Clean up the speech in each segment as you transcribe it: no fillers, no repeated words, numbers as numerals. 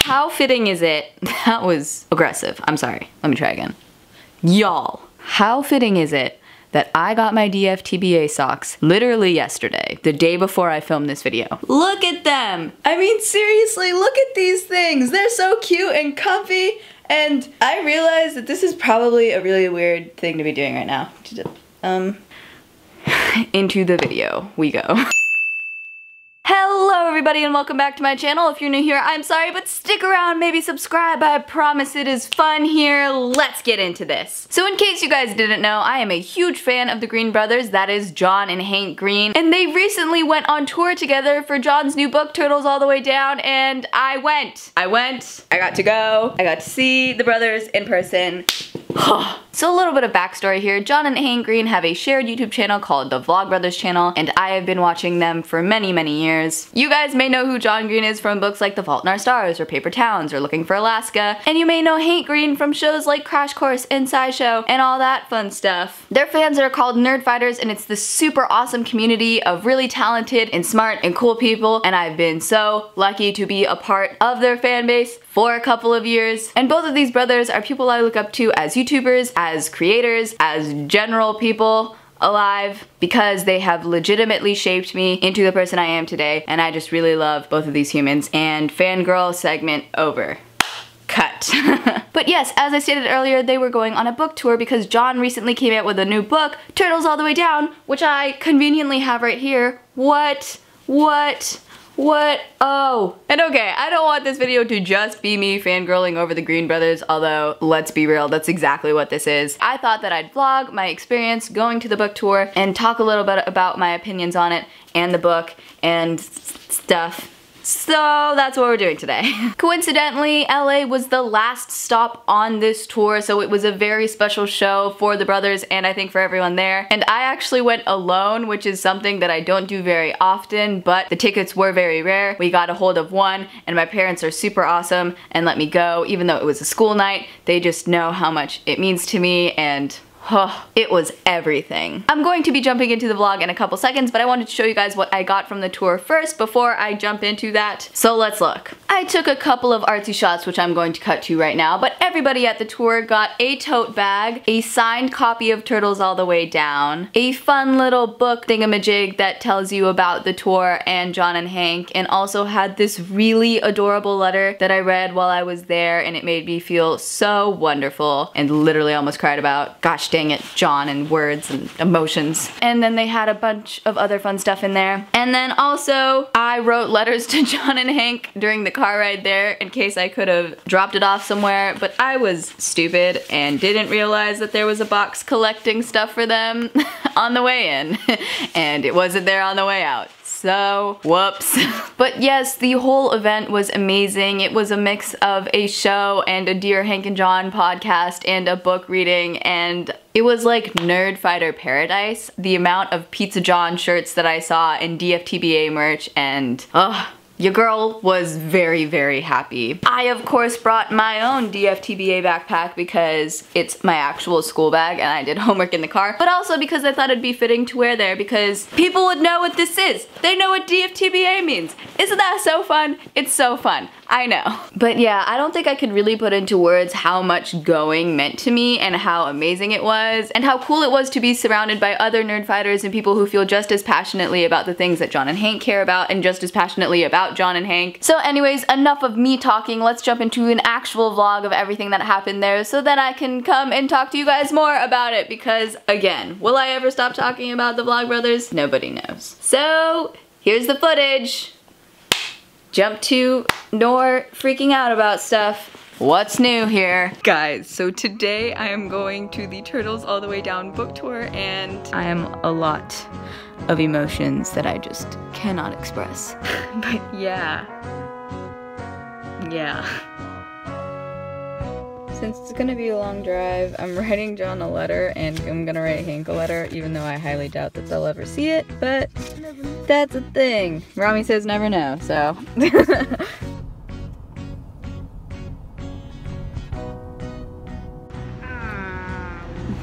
How fitting is it? That was aggressive. I'm sorry. Let me try again. Y'all, how fitting is it that I got my DFTBA socks literally yesterday, the day before I filmed this video. Look at them! I mean, seriously, look at these things. They're so cute and comfy, and I realize that this is probably a really weird thing to be doing right now. Into the video we go. Hello everybody and welcome back to my channel. If you're new here, I'm sorry, but stick around, maybe subscribe. I promise it is fun here. Let's get into this. So in case you guys didn't know, I am a huge fan of the Green brothers, that is John and Hank Green, and they recently went on tour together for John's new book, Turtles All the Way Down, and I went, I got to go, I got to see the brothers in person. So a little bit of backstory here. John and Hank Green have a shared YouTube channel called the Vlogbrothers channel, and I have been watching them for many, many years. You guys may know who John Green is from books like The Fault in Our Stars, or Paper Towns, or Looking for Alaska, and you may know Hank Green from shows like Crash Course and SciShow, and all that fun stuff. They're fans that are called Nerd Fighters, and it's this super awesome community of really talented and smart and cool people, and I've been so lucky to be a part of their fan base for a couple of years. And both of these brothers are people I look up to as YouTubers, as creators, as general people alive, because they have legitimately shaped me into the person I am today, and I just really love both of these humans. And fangirl segment over. Cut. But yes, as I stated earlier, they were going on a book tour because John recently came out with a new book, Turtles All the Way Down, which I conveniently have right here. What? Oh. And okay, I don't want this video to just be me fangirling over the Green brothers, although, let's be real, that's exactly what this is. I thought that I'd vlog my experience going to the book tour and talk a little bit about my opinions on it and the book and stuff. So that's what we're doing today. Coincidentally, LA was the last stop on this tour, so it was a very special show for the brothers and I think for everyone there. And I actually went alone, which is something that I don't do very often, but the tickets were very rare. We got a hold of one, and my parents are super awesome and let me go, even though it was a school night. They just know how much it means to me, and it was everything. I'm going to be jumping into the vlog in a couple seconds, but I wanted to show you guys what I got from the tour first before I jump into that. So let's look. I took a couple of artsy shots, which I'm going to cut to right now, but everybody at the tour got a tote bag, a signed copy of Turtles All the Way Down, a fun little book thingamajig that tells you about the tour and John and Hank, and also had this really adorable letter that I read while I was there, and it made me feel so wonderful and literally almost cried about. Gosh dang it, John, and words and emotions. And then they had a bunch of other fun stuff in there. And then also, I wrote letters to John and Hank during the car ride there in case I could have dropped it off somewhere, but I was stupid and didn't realize that there was a box collecting stuff for them on the way in, and it wasn't there on the way out. So, whoops. But yes, the whole event was amazing. It was a mix of a show and a Dear Hank and John podcast and a book reading, and it was like Nerd Fighter paradise. The amount of Pizza John shirts that I saw and DFTBA merch, and your girl was very, very happy. I, of course, brought my own DFTBA backpack because it's my actual school bag and I did homework in the car, but also because I thought it'd be fitting to wear there because people would know what this is. They know what DFTBA means. Isn't that so fun? It's so fun. I know. But yeah, I don't think I could really put into words how much going meant to me and how amazing it was and how cool it was to be surrounded by other nerd fighters and people who feel just as passionately about the things that John and Hank care about and just as passionately about John and Hank. So anyways, enough of me talking. Let's jump into an actual vlog of everything that happened there so that I can come and talk to you guys more about it, because again, will I ever stop talking about the Vlogbrothers? Nobody knows. So here's the footage. Jump to Noor freaking out about stuff. What's new here? Guys, so today I am going to the Turtles All the Way Down book tour, and I am a lot of emotions that I just cannot express. But yeah. Since it's gonna be a long drive, I'm writing John a letter and I'm gonna write Hank a letter, even though I highly doubt that they'll ever see it, but that's a thing. Rami says never know, so.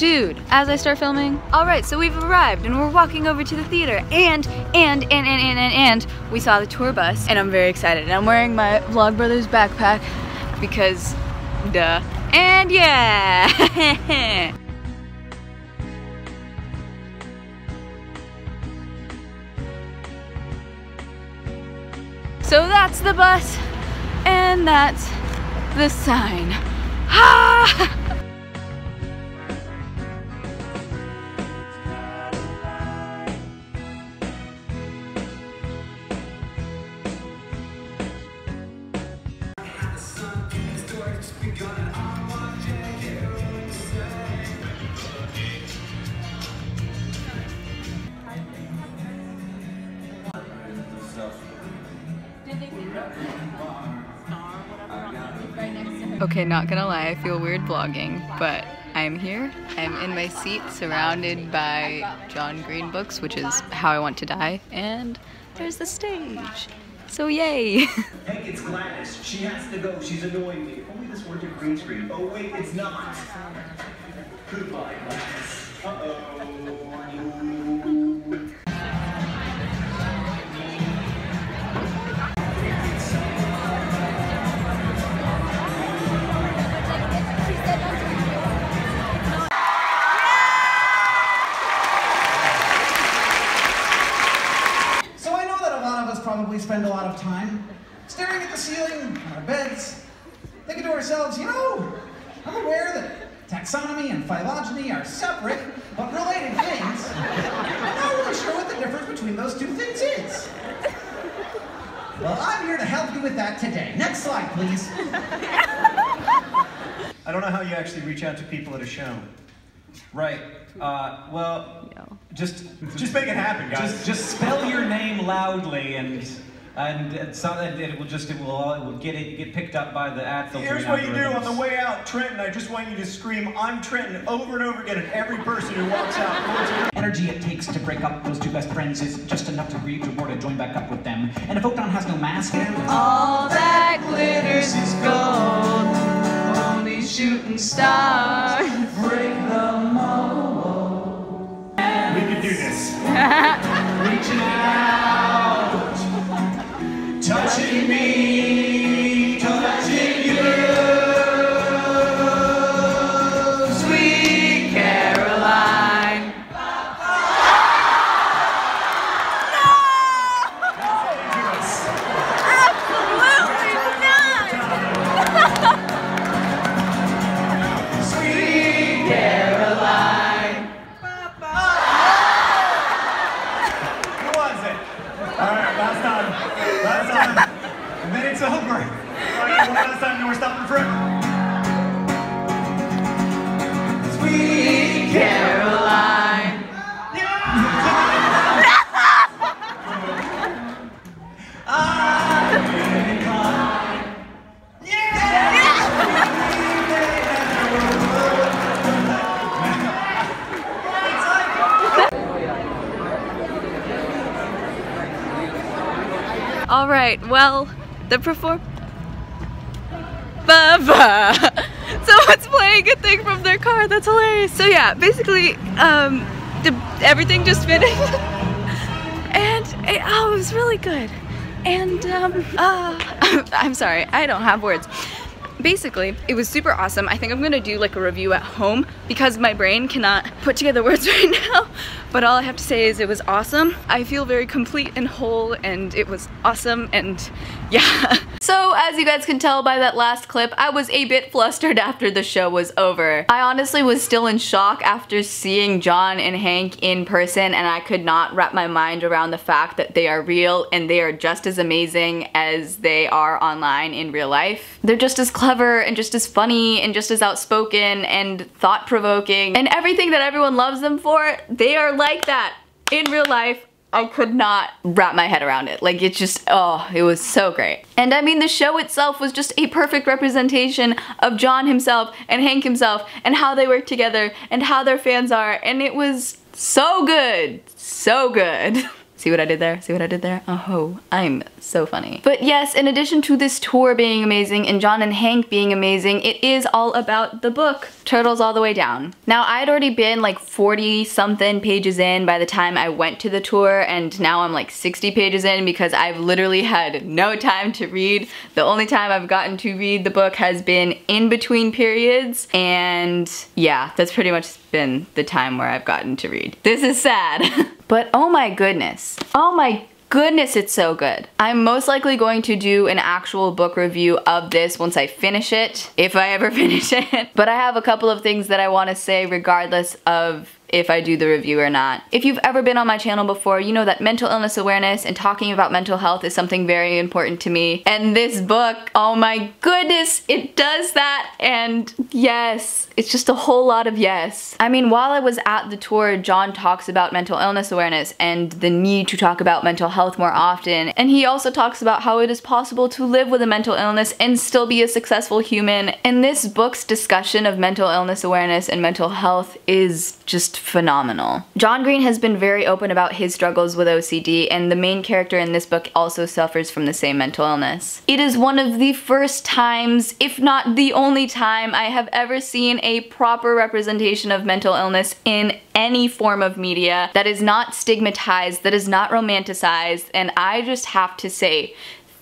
dude, as I start filming. All right, so we've arrived and we're walking over to the theater and we saw the tour bus and I'm very excited. I'm wearing my Vlogbrothers backpack because duh. And yeah. So that's the bus and that's the sign. Ha! Okay, not gonna lie, I feel weird vlogging, but I'm here. I'm in my seat surrounded by John Green books, which is How I Want to Die, and there's the stage. So yay! Hey, it's Gladys. She has to go. She's annoying me. If only this weren't a green screen. Oh wait, it's not. Goodbye, Gladys. Uh-oh. Probably spend a lot of time staring at the ceiling on our beds, thinking to ourselves, you know, I'm aware that taxonomy and phylogeny are separate but related things. I'm not really sure what the difference between those two things is. Well, I'm here to help you with that today. Next slide, please. I don't know how you actually reach out to people at a show. Right. Well, just make it happen, guys. Just spell your name loudly, and it will get picked up by the ad filtering. Here's what you do on the way out, Trenton. I just want you to scream, "I'm Trenton," over and over again at every person who walks out. Energy it takes to break up those two best friends is just enough to grieve to war to join back up with them. And a photon has no mass. All that glitters is gold. Only shooting stars Break the mold. We can do this. Reaching out, touching me, touching you. Sweet Caroline. Absolutely not. Sweet Caroline. Who was it? All right, last time. And then it's over. All right, one last time, and we're stopping forever. Sweet Caroline. All right, well, the someone's playing a thing from their car. That's hilarious. So yeah, basically, everything just fitted, and it was really good. And I'm sorry, I don't have words. Basically, it was super awesome. I think I'm gonna do like a review at home because my brain cannot put together words right now. But all I have to say is it was awesome. I feel very complete and whole, and it was awesome, and yeah. So as you guys can tell by that last clip, I was a bit flustered after the show was over. I honestly was still in shock after seeing John and Hank in person, and I could not wrap my mind around the fact that they are real and they are just as amazing as they are online in real life. They're just as clever and just as funny and just as outspoken and thought-provoking and everything that everyone loves them for. They are like that in real life. I could not wrap my head around it. Like, it just, oh, it was so great. And I mean, the show itself was just a perfect representation of John himself and Hank himself and how they work together and how their fans are, and it was so good. So good. See what I did there? See what I did there? Oh, I'm so funny. But yes, in addition to this tour being amazing and John and Hank being amazing, it is all about the book, Turtles All the Way Down. Now, I'd already been like 40 something pages in by the time I went to the tour, and now I'm like 60 pages in because I've literally had no time to read. The only time I've gotten to read the book has been in between periods, and yeah, that's pretty much been the time where I've gotten to read. This is sad. But oh my goodness. Oh my goodness, it's so good. I'm most likely going to do an actual book review of this once I finish it, if I ever finish it. But I have a couple of things that I want to say regardless of if I do the review or not. If you've ever been on my channel before, you know that mental illness awareness and talking about mental health is something very important to me. And this book, oh my goodness, it does that. And yes, it's just a whole lot of yes. I mean, while I was at the tour, John talks about mental illness awareness and the need to talk about mental health more often. And he also talks about how it is possible to live with a mental illness and still be a successful human. And this book's discussion of mental illness awareness and mental health is just phenomenal. John Green has been very open about his struggles with OCD, and the main character in this book also suffers from the same mental illness. It is one of the first times, if not the only time, I have ever seen a proper representation of mental illness in any form of media that is not stigmatized, that is not romanticized, and I just have to say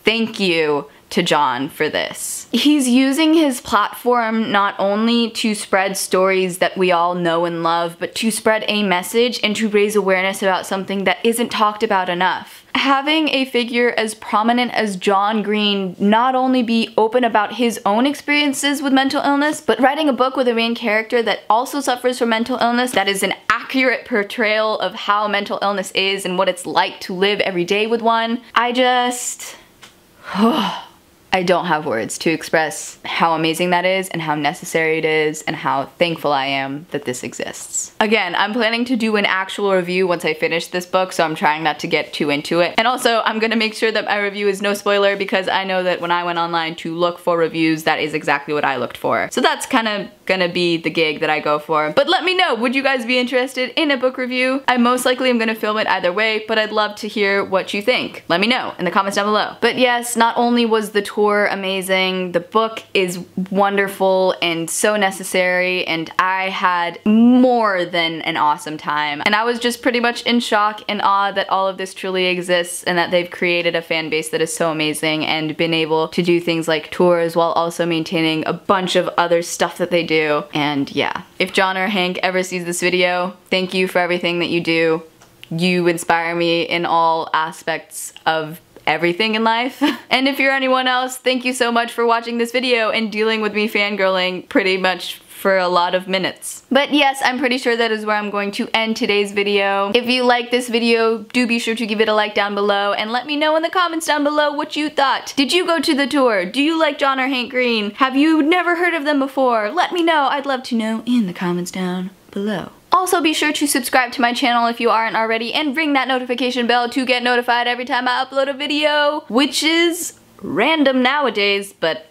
thank you to John for this. He's using his platform not only to spread stories that we all know and love, but to spread a message and to raise awareness about something that isn't talked about enough. Having a figure as prominent as John Green not only be open about his own experiences with mental illness, but writing a book with a main character that also suffers from mental illness that is an accurate portrayal of how mental illness is and what it's like to live every day with one, I just... I don't have words to express how amazing that is and how necessary it is and how thankful I am that this exists. Again, I'm planning to do an actual review once I finish this book, so I'm trying not to get too into it. And also, I'm gonna make sure that my review is no spoiler because I know that when I went online to look for reviews, that is exactly what I looked for. So that's kind of gonna be the gig that I go for. But let me know, would you guys be interested in a book review? I most likely am gonna film it either way, but I'd love to hear what you think. Let me know in the comments down below. But yes, not only was the tour amazing, the book is wonderful and so necessary, and I had more than an awesome time. And I was just pretty much in shock and awe that all of this truly exists and that they've created a fan base that is so amazing and been able to do things like tours while also maintaining a bunch of other stuff that they do. And yeah, if John or Hank ever sees this video, thank you for everything that you do. You inspire me in all aspects of everything in life. And if you're anyone else, thank you so much for watching this video and dealing with me fangirling pretty much for a lot of minutes. But yes, I'm pretty sure that is where I'm going to end today's video. If you like this video, do be sure to give it a like down below and let me know in the comments down below what you thought. Did you go to the tour? Do you like John or Hank Green? Have you never heard of them before? Let me know. I'd love to know in the comments down below. Also, be sure to subscribe to my channel if you aren't already and ring that notification bell to get notified every time I upload a video, which is random nowadays, but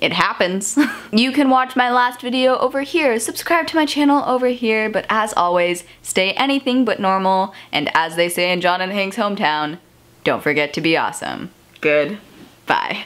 it happens. You can watch my last video over here, subscribe to my channel over here, but as always, stay anything but normal, and as they say in John and Hank's hometown, don't forget to be awesome. Goodbye.